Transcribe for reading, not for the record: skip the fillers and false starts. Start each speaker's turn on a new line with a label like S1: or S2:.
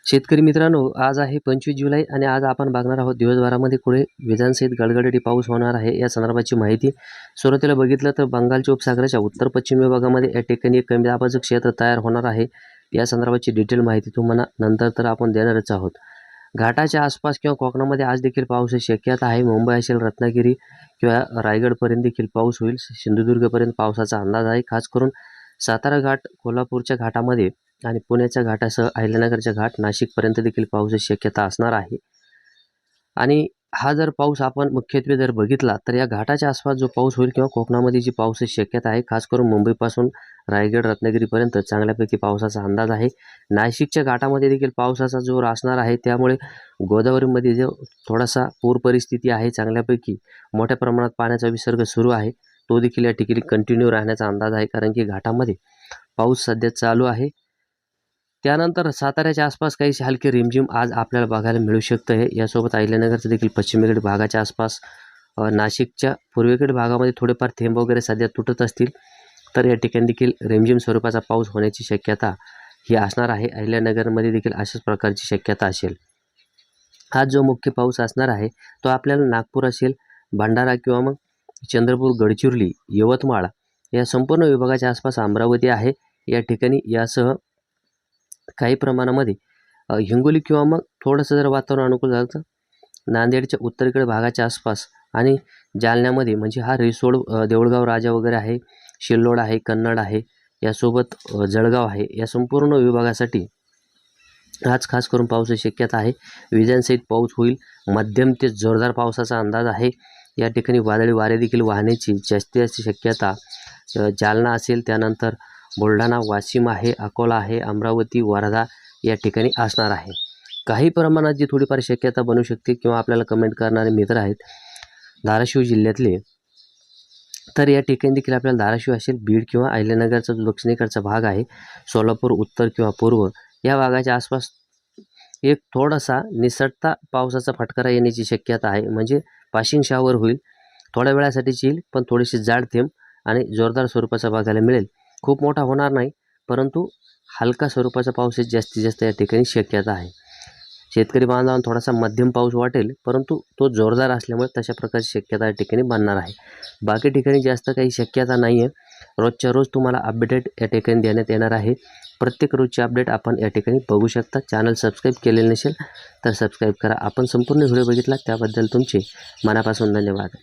S1: शेतकरी मित्रांनो, आज आहे 25 जुलै आणि आज आपण बघणार आहोत दिवसभरामध्ये पुढे विजांसहित गडगडाटी पाऊस होणार आहे या संदर्भाची माहिती. सुरुवातीला बघितलं तर बंगालच्या उपसागराच्या उत्तर पश्चिम विभागामध्ये या ठिकाणी एक कमी दाबाचं क्षेत्र तयार होणार आहे. या संदर्भाची डिटेल माहिती तुम्हाला नंतर तर आपण देणारच आहोत. घाटाच्या आसपास किंवा कोकणामध्ये आज देखील पावसाची शक्यता आहे. मुंबई असेल, रत्नागिरी किंवा रायगडपर्यंत देखील पाऊस होईल. सिंधुदुर्गपर्यंत पावसाचा अंदाज आहे. खास करून सातारा घाट, कोल्हापूरच्या घाटामध्ये आणि पुण्याच्या घाटासह अहिल्यानगरच्या घाट, नाशिकपर्यंत देखील पावसाची शक्यता असणार आहे. आणि हा जर पाऊस आपण मुख्यत्वे जर बघितला तर या घाटाच्या आसपास जो पाऊस होईल किंवा कोकणामध्ये जी पावसाची शक्यता आहे, खास करून मुंबईपासून रायगड, रत्नागिरीपर्यंत चांगल्यापैकी पावसाचा अंदाज आहे. नाशिकच्या घाटामध्ये देखील पावसाचा जोर असणार आहे. त्यामुळे गोदावरीमध्ये जो थोडासा पूर परिस्थिती आहे, चांगल्यापैकी मोठ्या प्रमाणात पाण्याचा विसर्ग सुरू आहे, तो देखील या ठिकाणी कंटिन्यू राहण्याचा अंदाज आहे, कारण की घाटामध्ये पाऊस सध्या चालू आहे. त्यानंतर साताऱ्याच्या आसपास काहीशी हलकी रिमझिम आज आपल्याला बघायला मिळू शकतं आहे. यासोबत अहिल्यानगरचं देखील पश्चिमेकडील भागाच्या आसपास, नाशिकच्या पूर्वेकडील भागामध्ये थोडेफार थेंब वगैरे सध्या तुटत असतील, तर या ठिकाणी देखील रिमझिम स्वरूपाचा पाऊस होण्याची शक्यता ही असणार आहे. अहिल्यानगरमध्ये देखील अशाच प्रकारची शक्यता असेल. हा जो मुख्य पाऊस असणार आहे तो आपल्याला नागपूर असेल, भंडारा किंवा मग चंद्रपूर, गडचिरोली, यवतमाळ या संपूर्ण विभागाच्या आसपास, अमरावती आहे या ठिकाणी, यासह काही प्रमाणामध्ये हिंगोली किंवा मग थोडंसं जर वातावरण अनुकूल झालं तर नांदेडच्या उत्तरेकडे भागाच्या आसपास आणि जालन्यामध्ये, म्हणजे हा रिसोड, देऊळगाव राजा वगैरे आहे, शिल्लोड आहे, कन्नड आहे, यासोबत जळगाव आहे, या संपूर्ण विभागासाठी आज खास करून पावसाची शक्यता आहे. विजांसहित पाऊस होईल. मध्यम ते जोरदार पावसाचा अंदाज आहे. या ठिकाणी वादळी वारे देखील वाहण्याची जास्तीत शक्यता जालना असेल, त्यानंतर बुलढाणा, वाशिम आहे, अकोला आहे, अमरावती, वर्धा या ठिकाणी असणार आहे. काही प्रमाणात जी थोडीफार शक्यता बनू शकते किंवा आपल्याला कमेंट करणारे मित्र आहेत धाराशिव जिल्ह्यातले, तर या ठिकाणी देखील आपल्याला धाराशिव असेल, बीड किंवा अहिल्यानगरचा जो दक्षिणेकडचा भाग आहे, सोलापूर उत्तर किंवा पूर्व या भागाच्या आसपास एक थोडासा निसटता पावसाचा फटकारा येण्याची शक्यता आहे. म्हणजे पाशिंग शावर होईल, थोड्या वेळासाठीच येईल, पण थोडीशी जाड थेंब आणि जोरदार स्वरूपाचा बघायला मिळेल. खूप मोठा होणार नाही, परंतु हलका स्वरूपाचा पाऊस जास्तीत जास्त या ठिकाणी शक्यता आहे. शेतकरी बांधवांना थोडासा मध्यम पाऊस वाटेल, परंतु तो जोरदार असल्यामुळे तशा प्रकारची शक्यता या ठिकाणी बनणार आहे. बाकी ठिकाणी जास्त काही शक्यता नाही आहे. रोजच्या रोज तुम्हाला अपडेट या ठिकाणी देण्यात येणार आहे. प्रत्येक रोजची अपडेट आपण या ठिकाणी बघू शकता. चॅनल सबस्क्राईब केलेलं नसेल तर सबस्क्राईब करा. आपण संपूर्ण व्हिडिओ बघितला त्याबद्दल तुमचे मनापासून धन्यवाद.